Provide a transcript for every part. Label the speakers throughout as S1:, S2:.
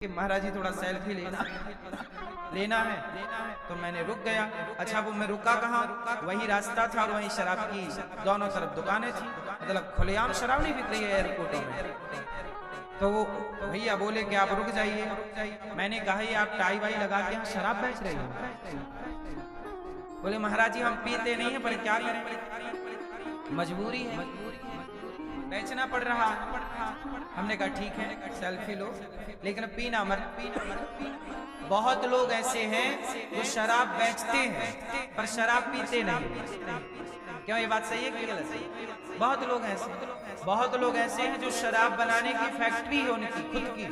S1: कि महाराज जी थोड़ा सेल्फी लेना है तो मैंने रुक गया। अच्छा वो मैं रुका कहाँ, वही रास्ता था और वही शराब की दोनों तरफ दुकानें थी, मतलब खुलेआम शराब नहीं बिक रही है एयरपोर्टों में। तो वो भैया बोले कि आप रुक जाइए। मैंने कहा ये आप टाई वाई लगा के यहाँ शराब बेच रहे हो? बोले महाराज जी हम पीते नहीं है पर क्या करें, मजबूरी है, बेचना पड़ रहा है। हमने कहा ठीक है सेल्फी लो लेकिन पीना मत। बहुत लोग ऐसे हैं जो शराब बेचते हैं पर शराब पीते नहीं। क्यों, ये बात सही है कि गलत है? बहुत लोग ऐसे हैं जो शराब बनाने की फैक्ट्री है उनकी खुद की,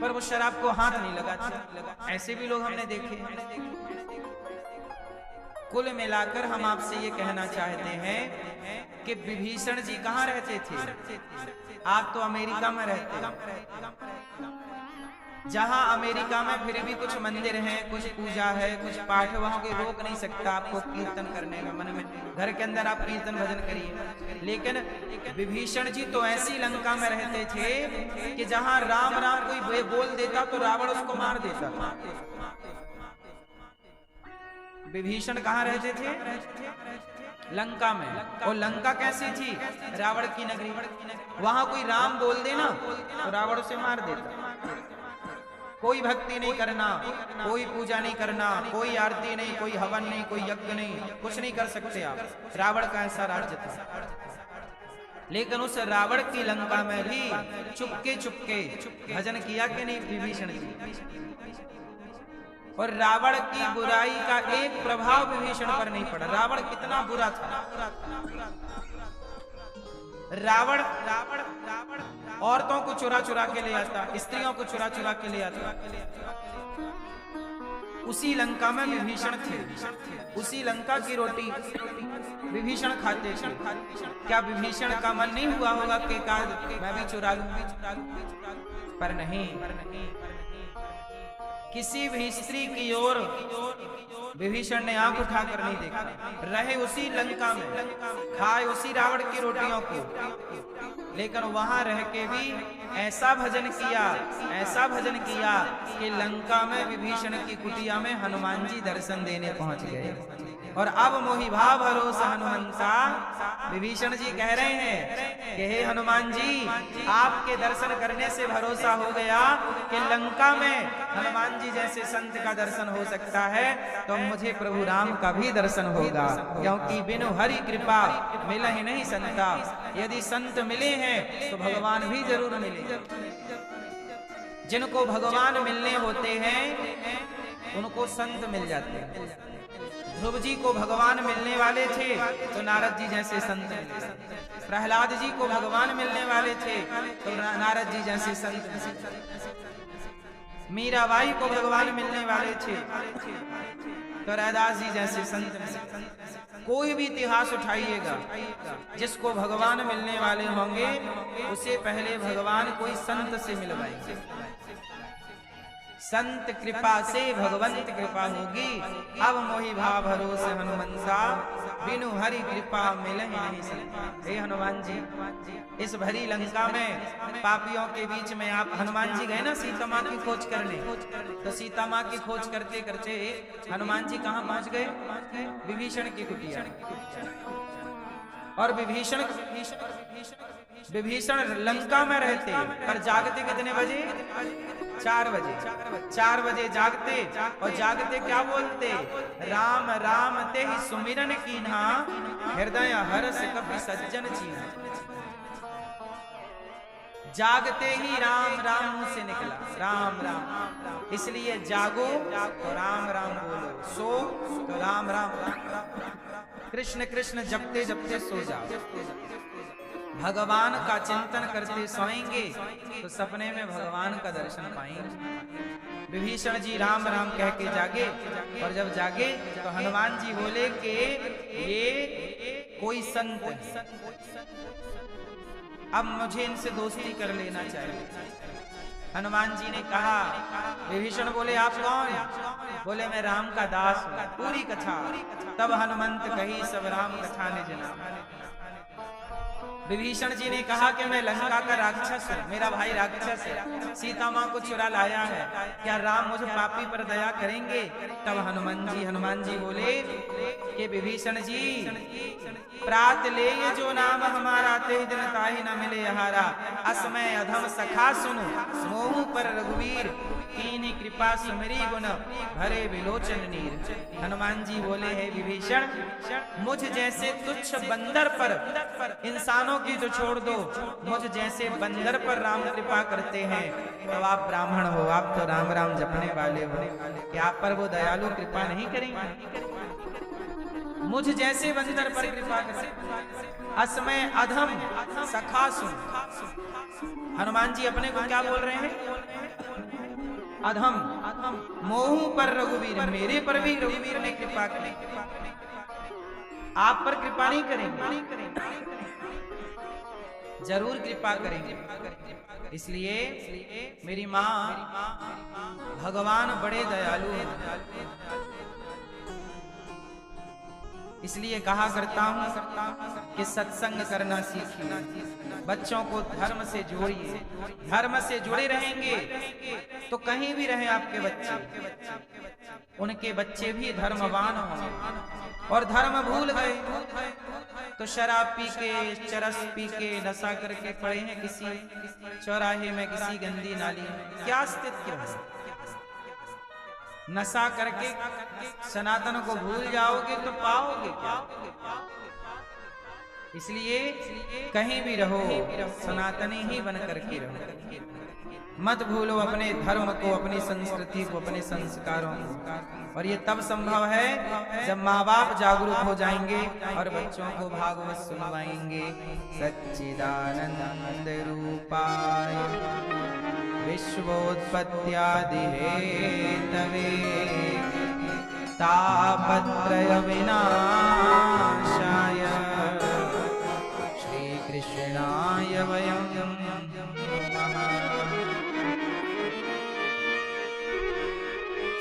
S1: पर वो शराब को हाथ नहीं लगाते। ऐसे भी लोग हमने देखे हैं। कुल मिलाकर हम आपसे ये कहना चाहते हैं कि विभीषण जी कहाँ रहते थे? आप तो अमेरिका में रहते हैं। जहां अमेरिका में फिर भी कुछ मंदिर हैं, कुछ पूजा है, कुछ पाठ, वहां कोई रोक नहीं सकता आपको कीर्तन करने में। मन में घर के अंदर आप कीर्तन भजन करिए। लेकिन विभीषण जी तो ऐसी लंका में रहते थे कि जहां राम राम कोई बोल देता तो रावण उसको मार देता था। विभीषण कहाँ रहते थे? लंका में। और लंका कैसी थी? रावण की नगरी। वहां कोई राम बोल देना तो रावण उसे मार देता। कोई भक्ति नहीं करना, कोई पूजा नहीं करना, कोई आरती नहीं, कोई हवन नहीं, कोई यज्ञ नहीं, कुछ नहीं कर सकते आप। रावण का ऐसा राज्य था। लेकिन उस रावण की लंका में भी चुपके चुपके भजन किया कि नहीं विभीषण जी? और रावण की बुराई का एक प्रभाव विभीषण पर नहीं पड़ा। रावण कितना बुरा था। रावण औरतों को चुरा चुरा के ले आता, स्त्रियों को चुरा चुरा के ले आता। उसी लंका में विभीषण थे, उसी लंका की रोटी विभीषण खाते थे। क्या विभीषण का मन नहीं हुआ होगा कि मैं भी चुरा लूं? पर नहीं, किसी भी स्त्री की ओर विभीषण ने आंख उठाकर नहीं देखा। रहे उसी लंका में, खाए उसी रावण की रोटियों को, लेकिन वहां रह के भी ऐसा भजन किया कि लंका में विभीषण की कुटिया में हनुमान जी दर्शन देने पहुंच गए। और अब मोहि भाव भरोसा हनुमंता, विभीषण जी कह रहे हैं कि हे हनुमान जी, आपके दर्शन करने से भरोसा हो गया कि लंका में हनुमान जी जैसे संत का दर्शन हो सकता है तो मुझे प्रभु राम का भी दर्शन होगा। क्योंकि बिनु हरि कृपा मिला ही नहीं संता। यदि संत मिले हैं तो भगवान भी जरूर मिले। जिनको भगवान मिलने होते हैं उनको संत मिल जाते हैं। ध्रुव जी को भगवान मिलने वाले थे तो नारद जी जैसे संत मिले। प्रहलाद जी को भगवान मिलने वाले थे तो नारद जी जैसे संत मिले। मीराबाई को भगवान मिलने वाले थे तो रैदास जी जैसे संत मिले। कोई भी इतिहास उठाइएगा, जिसको भगवान मिलने वाले होंगे उसे पहले भगवान कोई संत से मिलवाएंगे। संत कृपा से भगवंत कृपा होगी। अब मोहि भाव भरोसे हनुमंता, बिनु हरि कृपा मिले नहीं संता। हे हनुमान जी, इस भरी लंका में पापियों के बीच में आप हनुमान जी गए ना सीता माँ की खोज करने, तो सीता माँ की खोज करते करते हनुमान जी कहाँ पहुंच गए? विभीषण की कुटिया। और विभीषण लंका में रहते पर जागते कितने बजे? 4 बजे। 4 बजे जागते और जागते क्या बोलते? राम राम ते ही सुमिरन कीन्हा, हृदय हर्ष कपि सज्जन चीन्हा। जागते ही राम राम मुंह से निकला, राम राम। इसलिए जागो तो राम राम बोलो, सो तो राम राम। कृष्ण कृष्ण जपते जपते सो जाओ। भगवान का चिंतन करते सोएंगे तो सपने में भगवान का दर्शन पाएंगे। विभीषण जी राम राम कह के जागे और जब जागे तो हनुमान जी बोले कि ये कोई संत है, अब मुझे इनसे दोस्ती कर लेना चाहिए। हनुमान जी ने कहा, विभीषण बोले आप कौन? बोले मैं राम का दास हूं। पूरी कथा तब हनुमंत कही सब राम कथा ने जना। विभीषण जी ने कहा कि मैं लंका का राक्षस हूँ, मेरा भाई राक्षस है, सीता माँ को चुरा लाया है, क्या राम मुझ पापी पर दया करेंगे? तब हनुमान जी बोले कि विभीषण जी, प्रात ले ये जो नाम हमारा, ते दिन ताहि न मिले यहारा, असमय अधम सखा सुनु, मोहु पर रघुवीर, कीनी कृपा सुमरी गुण, भरे विलोचन नीर। हनुमान जी बोले, है विभीषण, मुझ जैसे तुच्छ बंदर पर, इंसानों की तो छोड़ दो, मुझ जैसे बंदर पर राम कृपा करते हैं, तो आप ब्राह्मण हो, आप तो राम राम जपने वाले हो, क्या आप पर वो दयालु कृपा नहीं करेंगे? मुझ जैसे बंदर पर कृपा करें, असमय अधम सखा सुन। हनुमान जी अपने को क्या बोल रहे हैं? अधम, मोह पर रघुवीर, मेरे पर भी रघुवीर ने कृपा की, आप पर कृपा नहीं करेंगे? जरूर कृपा करेंगे। इसलिए मेरी माँ, भगवान बड़े दयालु हैं, इसलिए कहा करता हूं कि सत्संग करना सीखिए, बच्चों को धर्म से जोड़िए, धर्म से जुड़े रहेंगे तो कहीं भी रहे आपके बच्चे, उनके बच्चे भी धर्मवान हों। और धर्म भूल गए तो शराब पी के, चरस पी के, नशा करके पड़े हैं किसी चौराहे में, किसी गंदी नाली में, क्या अस्तित्व है? नशा करके सनातन को भूल जाओगे तो पाओगे क्या? इसलिए कहीं भी रहो, सनातनी ही बन करके रहो, मत भूलो अपने धर्म को, अपनी संस्कृति को, अपने संस्कारों को। और ये तब संभव है जब माँ बाप जागरूक हो जाएंगे और बच्चों को भागवत सुनवाएंगे। सच्चिदानंद रूपाय विश्वोत्पत्त्यादि हेतवे तापत्रय विनाशाय श्री कृष्णाय वयं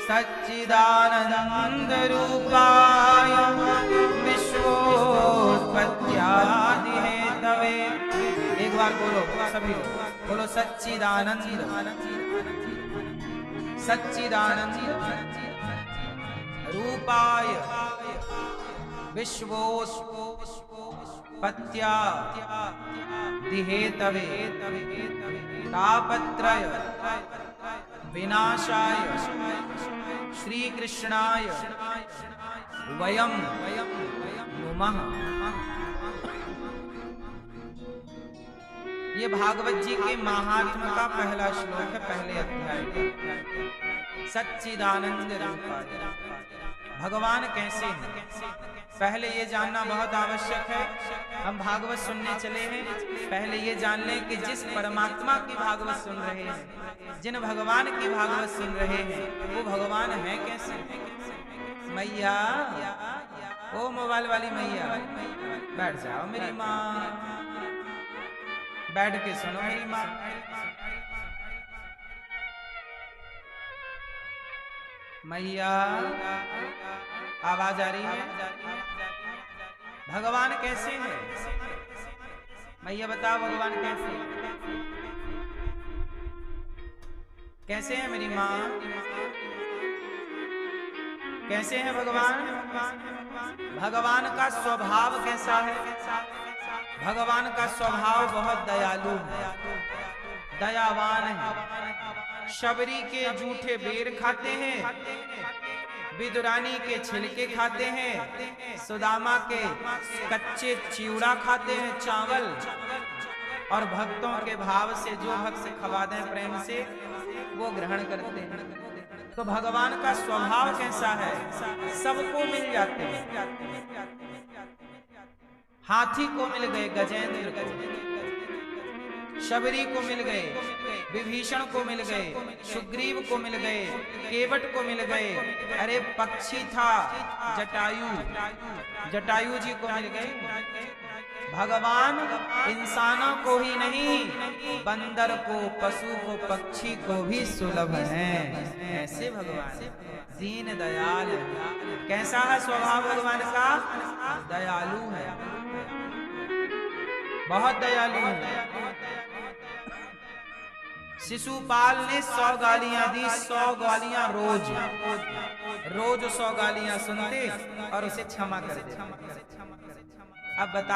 S1: सच्चिदानंद रूपाय विश्वोत्पत्त्यादि हेतवे। एक बार बोलो सभी, बोलो सच्चिदानंद, सच्चिदानंद रूपाय विश्वोत्पत्त्यादि हेतवे तापत्रय विनाशाय श्री कृष्णाय वयं नुमः। ये भागवत जी के महात्म्य का पहला श्लोक है, पहले अध्याय का। सच्चिदानंद रूपाय, भगवान कैसे हैं पहले ये जानना बहुत आवश्यक है। हम भागवत सुनने चले हैं, पहले ये जान लें कि जिस परमात्मा की भागवत सुन रहे हैं, जिन भगवान की भागवत सुन रहे हैं, वो भगवान है कैसे? मैया, ओ मोबाइल वाली मैया, बैठ जाओ मेरी माँ, बैठ के सुनो मेरी माँ। मैया, आवाज आ रही है? भगवान कैसे हैं? मैया बताओ भगवान कैसे हैं? कैसे हैं मेरी माँ? कैसे हैं भगवान? भगवान का स्वभाव कैसा है? भगवान का स्वभाव बहुत दयालु है, दयावान है। शबरी के जूठे बेर खाते हैं, विदुरानी के छिलके खाते हैं, सुदामा के कच्चे चिवड़ा खाते हैं, चावल, और भक्तों के भाव से जो भक्त से खवा दें प्रेम से, वो ग्रहण करते हैं। तो भगवान का स्वभाव कैसा है? सबको मिल जाते हैं। हाथी को मिल गए, गजेंद्र को, शबरी को मिल गए, विभीषण को मिल गए, सुग्रीव को मिल गए, केवट को मिल गए, अरे पक्षी था जटायु, जटायु जी को मिल गए। भगवान इंसानों को ही नहीं, बंदर को, पशु को, पक्षी को भी सुलभ हैं। ऐसे भगवान दीन दयाल। कैसा है स्वभाव भगवान का? दयालु है। बहुत दयालु हूं। शिशुपाल ने 100 गालियां दी, 100 गालियां रोज 100 गालियां सुनते और उसे क्षमा कर देते। अब बता